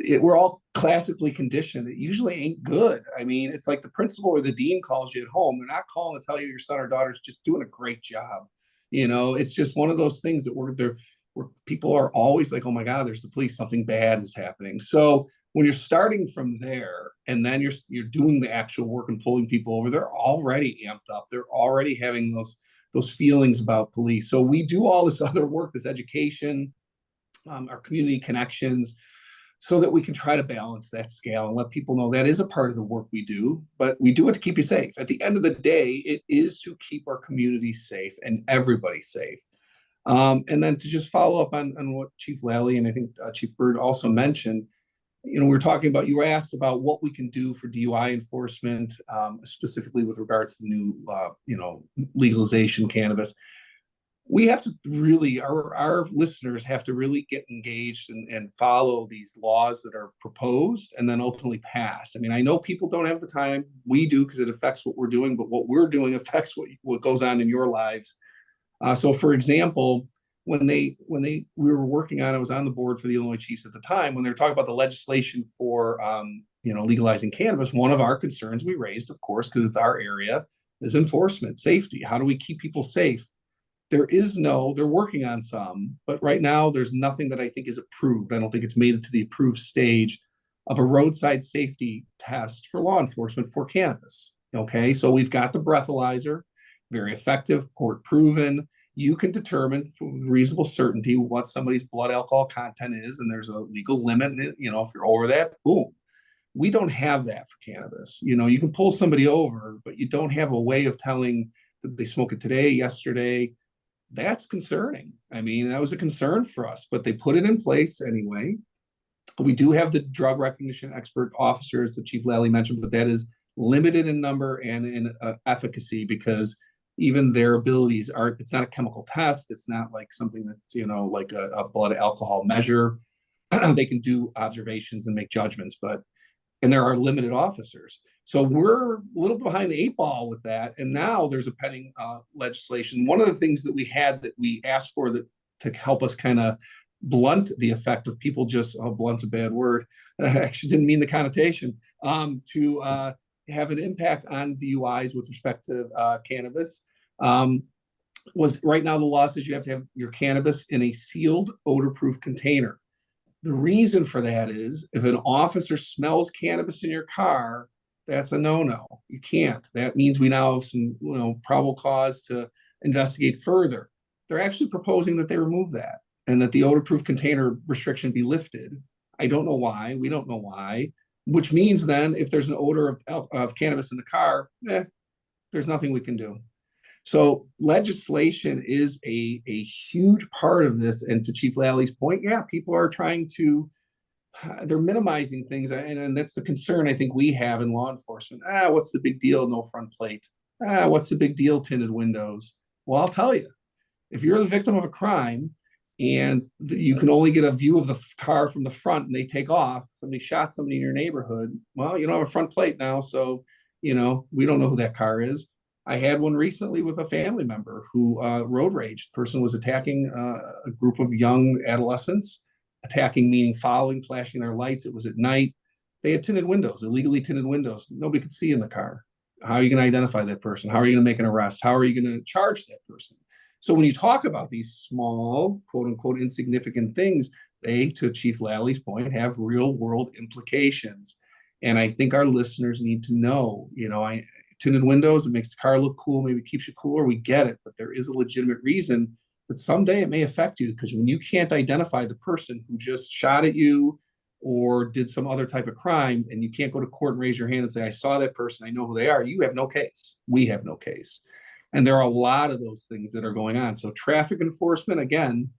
we're all classically conditioned. It usually ain't good. It's like the principal or the dean calls you at home. They're not calling to tell you your son or daughter's just doing a great job. It's just one of those things that where people are always like, oh my God, there's the police, something bad is happening. So when you're starting from there and then you're doing the actual work and pulling people over, they're already amped up. They're already having those feelings about police. So we do all this other work, this education, our community connections, so that we can try to balance that scale and let people know that is a part of the work we do, but we do it to keep you safe. At the end of the day, it is to keep our community safe and everybody safe. And then to just follow up on what Chief Lalley and I think Chief Byrd also mentioned, we were talking about, you were asked about what we can do for DUI enforcement, specifically with regards to new, legalization cannabis. We have to really, our listeners have to really get engaged and follow these laws that are proposed and then ultimately passed. I know people don't have the time. We do, because it affects what we're doing, but what we're doing affects what goes on in your lives. So for example, when we were working on, I was on the board for the Illinois Chiefs at the time, when they were talking about the legislation for, legalizing cannabis, one of our concerns we raised, of course, because it's our area, is enforcement, safety. How do we keep people safe? They're working on some, but right now there's nothing that I think is approved. I don't think it's made it to the approved stage of a roadside safety test for law enforcement for cannabis. Okay, so we've got the breathalyzer, very effective, court proven. You can determine for reasonable certainty what somebody's blood alcohol content is, and there's a legal limit. If you're over that, boom. We don't have that for cannabis. You can pull somebody over, but you don't have a way of telling that they smoke it today, yesterday. That's concerning. That was a concern for us, but they put it in place anyway. We do have the drug recognition expert officers that Chief Lalley mentioned, but that is limited in number and in efficacy, because even their abilities it's not a chemical test. It's not like something that's, like a blood alcohol measure. They can do observations and make judgments, and there are limited officers. So we're a little behind the 8 ball with that. And now there's a pending legislation. One of the things that we had that we asked for to help us kind of blunt the effect of people blunt's a bad word. I actually didn't mean the connotation, to have an impact on DUIs with respect to cannabis. Was right now the law says you have to have your cannabis in a sealed odor-proof container. The reason for that is if an officer smells cannabis in your car, that's a no-no. You can't. That means we now have some, probable cause to investigate further. They're actually proposing that they remove that and that the odor-proof container restriction be lifted. I don't know why. We don't know why. Which means then if there's an odor of cannabis in the car, there's nothing we can do. So legislation is a huge part of this. And to Chief Lalley's point, people are trying to, they're minimizing things. And that's the concern I think we have in law enforcement. What's the big deal? No front plate. What's the big deal? Tinted windows. Well, I'll tell you, if you're the victim of a crime and you can only get a view of the car from the front and they take off, somebody shot somebody in your neighborhood, well, you don't have a front plate now. So, we don't know who that car is. I had one recently with a family member who road raged. The person was attacking a group of young adolescents, attacking meaning following, flashing their lights. It was at night. They had tinted windows, illegally tinted windows. Nobody could see in the car. How are you going to identify that person? How are you going to make an arrest? How are you going to charge that person? So when you talk about these small, quote unquote, insignificant things, they, to Chief Lalley's point, have real world implications. And I think our listeners need to know, tinted windows, it makes the car look cool, maybe keeps you cooler, we get it, but there is a legitimate reason that someday it may affect you, because when you can't identify the person who just shot at you or did some other type of crime, and you can't go to court and raise your hand and say, I saw that person, I know who they are, you have no case. We have no case. And there are a lot of those things that are going on. So traffic enforcement, again,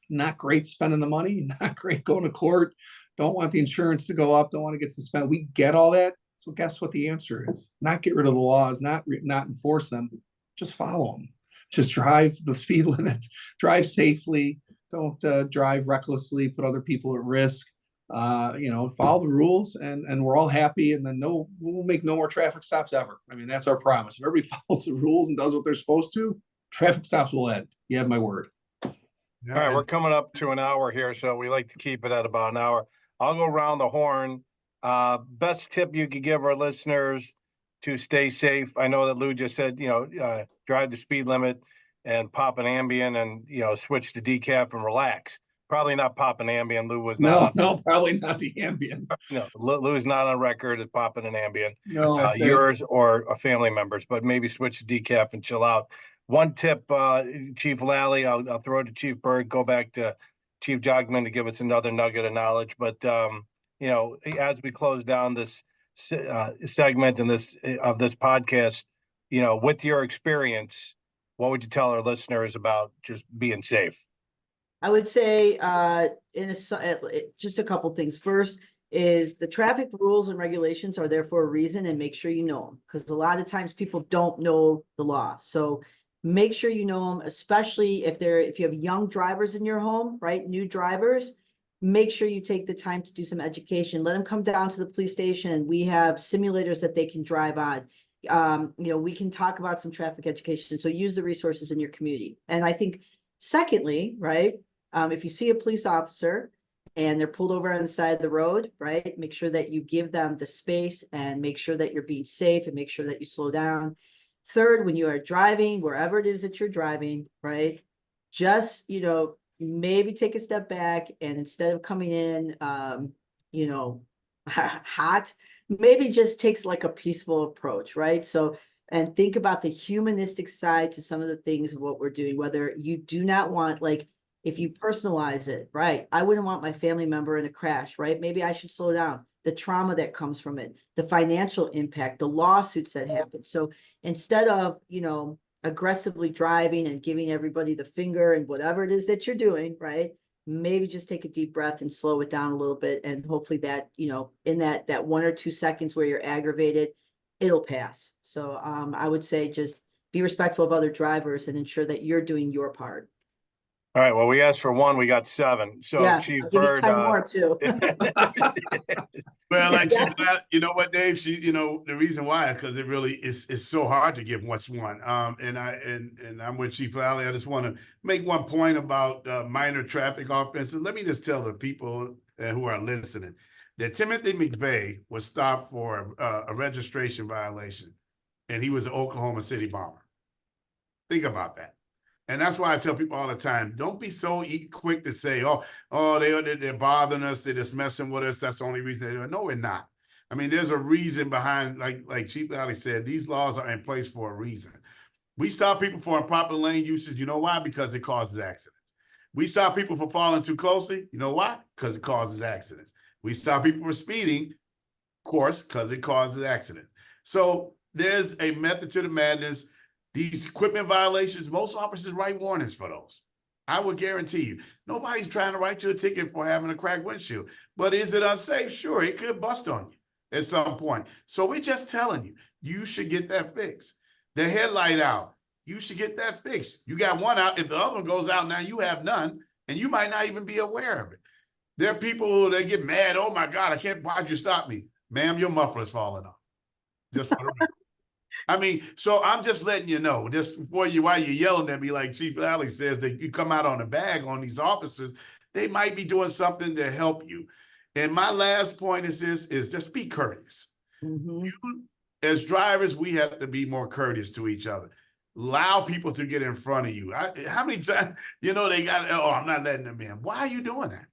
not great spending the money, not great going to court, don't want the insurance to go up, don't want to get suspended. We get all that. So guess what the answer is? Not get rid of the laws, not enforce them, just follow them. Just drive the speed limit, drive safely, don't drive recklessly, put other people at risk. Follow the rules, and we're all happy. And then we'll make no more traffic stops ever. I mean, that's our promise. If everybody follows the rules and does what they're supposed to, traffic stops will end. You have my word. All right, we're coming up to an hour here, so we like to keep it at about an hour. I'll go around the horn. Best tip you could give our listeners to stay safe. I know that Lou just said, drive the speed limit and pop an Ambien and, switch to decaf and relax. Probably not pop an Ambien. Lou was not. No, probably not the Ambien. No, Lou's not on record at popping an Ambien. No, yours or a family member's, but maybe switch to decaf and chill out. One tip, Chief Lalley, I'll throw it to Chief Byrd, go back to Chief Jogmen to give us another nugget of knowledge. But, as we close down this segment and this podcast, with your experience, what would you tell our listeners about just being safe? I would say just a couple things. First is the traffic rules and regulations are there for a reason, and make sure you know them, because a lot of times people don't know the law. So make sure you know them, especially if you have young drivers in your home, right? New drivers, make sure you take the time to do some education. Let them come down to the police station. We have simulators that they can drive on. We can talk about some traffic education. So use the resources in your community. And I think secondly, right, if you see a police officer and they're pulled over on the side of the road, right, make sure that you give them the space and make sure that you're being safe and make sure that you slow down. Third, when you are driving, wherever it is that you're driving, right, just, maybe take a step back, and instead of coming in, hot, maybe just takes like a peaceful approach, right? So, and think about the humanistic side to some of the things of what we're doing, whether you do not want, like, if you personalize it, right? I wouldn't want my family member in a crash, right? Maybe I should slow down. The trauma that comes from it, the financial impact, the lawsuits that happen. So instead of, aggressively driving and giving everybody the finger and whatever it is that you're doing, right? Maybe just take a deep breath and slow it down a little bit. And hopefully that, in that 1 or 2 seconds where you're aggravated, it'll pass. So I would say just be respectful of other drivers and ensure that you're doing your part. All right. Well, we asked for 1, we got 7. So yeah, Chief I'll give Byrd, you 10 more too. Well, like you know what, Dave? The reason why is because it really is so hard to give what's one. And I'm with Chief Lalley. I just want to make one point about minor traffic offenses. Let me just tell the people who are listening that Timothy McVeigh was stopped for a registration violation, and he was an Oklahoma City bomber. Think about that. And that's why I tell people all the time, don't be so quick to say, they're bothering us, they're just messing with us. That's the only reason they do it. No, we're not. I mean, there's a reason behind, like Chief Lalley said, these laws are in place for a reason. We stop people for improper lane usage. You know why? Because it causes accidents. We stop people for falling too closely. You know why? Because it causes accidents. We stop people for speeding, of course, because it causes accidents. So there's a method to the madness. These equipment violations, most officers write warnings for those. I would guarantee you, nobody's trying to write you a ticket for having a cracked windshield. But is it unsafe? Sure, it could bust on you at some point. So we're just telling you, you should get that fixed. The headlight out, you should get that fixed. You got one out. If the other one goes out, now you have none, and you might not even be aware of it. There are people who they get mad. Oh my God, why'd you stop me? Ma'am, your muffler's falling off. Just for the record. I mean, so I'm just letting you know, just while you're yelling at me, like Chief Lalley says, that you come out on a bag on these officers, they might be doing something to help you. And my last point is just be courteous. Mm-hmm. You, as drivers, we have to be more courteous to each other. Allow people to get in front of you. How many times, they got, I'm not letting them in. Why are you doing that?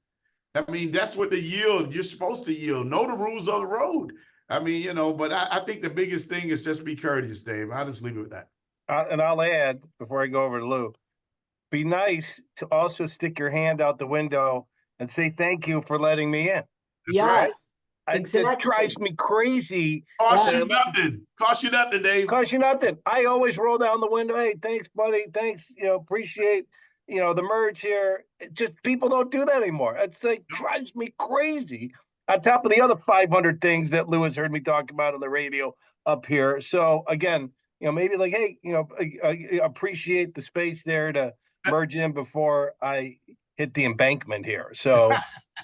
I mean, that's what you're supposed to yield. Know the rules of the road. I mean, but I think the biggest thing is just be courteous, Dave. I'll just leave it with that. And I'll add, before I go over to Lou, be nice to also stick your hand out the window and say thank you for letting me in. Yes, right? exactly. It drives me crazy. Cost you nothing. Cost you nothing, Dave. Cost you nothing. I always roll down the window. Hey, thanks, buddy. Thanks. Appreciate. the merge here, just people don't do that anymore. It's like drives me crazy. On top of the other 500 things that Lewis heard me talk about on the radio up here. So again, maybe like, hey, I appreciate the space there to merge in before I hit the embankment here. So,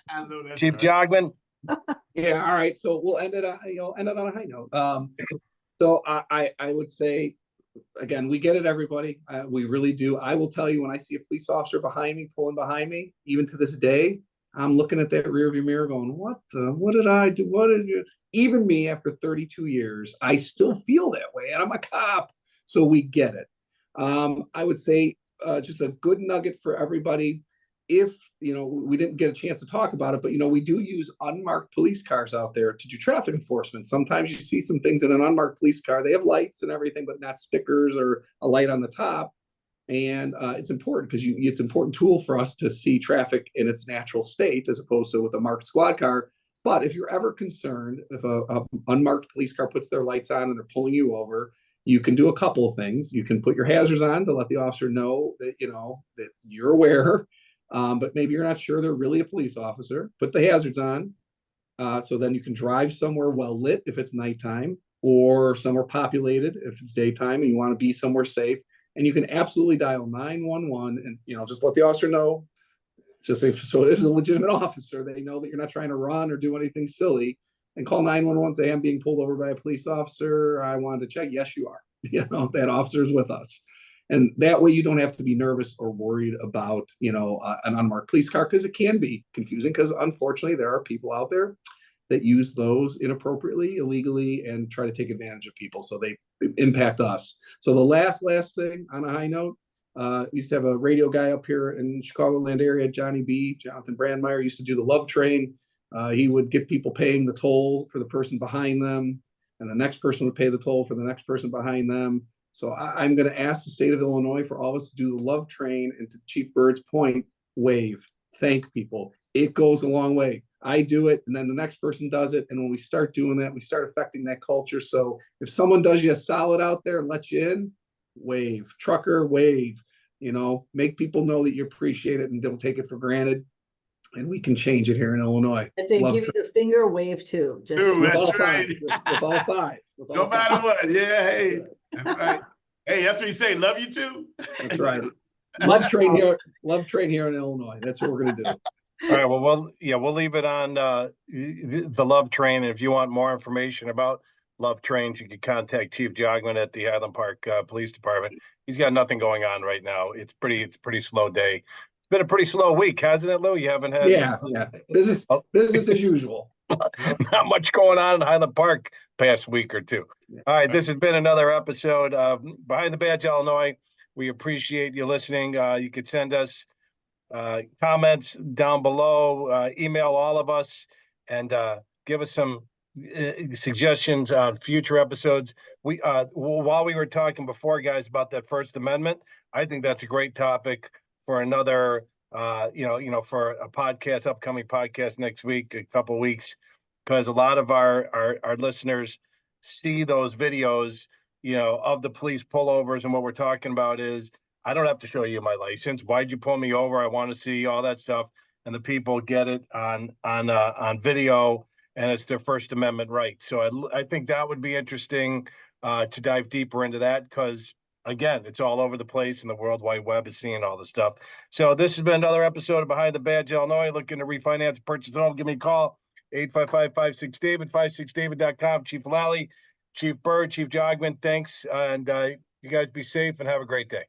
I know that's Chief right. Jogmen. Yeah, all right. So we'll end it on a high note. So I would say, again, we get it, everybody. We really do. I will tell you, when I see a police officer behind me, pulling behind me, even to this day, I'm looking at that rearview mirror going, what did I do? What is it? Even me, after 32 years, I still feel that way, and I'm a cop. So we get it. I would say just a good nugget for everybody. If, we didn't get a chance to talk about it, but, we do use unmarked police cars out there to do traffic enforcement. Sometimes you see some things in an unmarked police car. They have lights and everything, but not stickers or a light on the top. And it's important because it's an important tool for us to see traffic in its natural state, as opposed to with a marked squad car. But if you're ever concerned, if a unmarked police car puts their lights on and they're pulling you over, you can do a couple of things. You can put your hazards on to let the officer know that, that you're aware, but maybe you're not sure they're really a police officer. Put the hazards on. So then you can drive somewhere well lit if it's nighttime, or somewhere populated if it's daytime and you want to be somewhere safe. And you can absolutely dial 911 and, just let the officer know. So it is a legitimate officer. They know that you're not trying to run or do anything silly, and call 911, say, I'm being pulled over by a police officer. I wanted to check. Yes, you are. That officer's with us. And that way you don't have to be nervous or worried about, an unmarked police car, because it can be confusing, because unfortunately there are people out there that use those inappropriately, illegally, and try to take advantage of people. So they impact us. So the last thing on a high note, we used to have a radio guy up here in Chicagoland area, Jonathan Brandmeier, used to do the love train. He would get people paying the toll for the person behind them, and the next person would pay the toll for the next person behind them. So I'm going to ask the state of Illinois for all of us to do the love train, and to Chief Byrd's point, wave, thank people. It goes a long way. I do it, and then the next person does it. And when we start doing that, we start affecting that culture. So if someone does you a solid out there and lets you in, wave. Trucker, wave. Make people know that you appreciate it and don't take it for granted. And we can change it here in Illinois. If they give you the finger, wave too. Just Dude, with all that's five. right. With all five. No matter what. Yeah, hey. That's right. Hey, that's what you say. Love you too. That's right. Love train here in Illinois. That's what we're gonna do. All right. Well, we'll leave it on the love train. And if you want more information about love trains, you can contact Chief Jogmen at the Highland Park Police Department. He's got nothing going on right now. It's pretty slow day. It's been a pretty slow week, hasn't it, Lou? You haven't had Yeah. Business as usual. not much going on in Highland Park past week or two. All right, this has been another episode of Behind the Badge, Illinois. We appreciate you listening. You could send us comments down below, email all of us, and give us some suggestions on future episodes. We while we were talking before, guys, about that First Amendment, I think that's a great topic for another for a podcast, upcoming podcast next week, a couple weeks, because a lot of our listeners see those videos, of the police pullovers, and what we're talking about is, I don't have to show you my license. Why'd you pull me over? I want to see all that stuff, and the people get it on video, and it's their First Amendment right. So I think that would be interesting to dive deeper into that, because again, it's all over the place, and the World Wide Web is seeing all the stuff. So this has been another episode of Behind the Badge, Illinois. Looking to refinance, purchase a home, give me a call, 855-56-DAVID, 56david.com. Chief Lalley, Chief Byrd, Chief Jogmen, thanks. And you guys be safe and have a great day.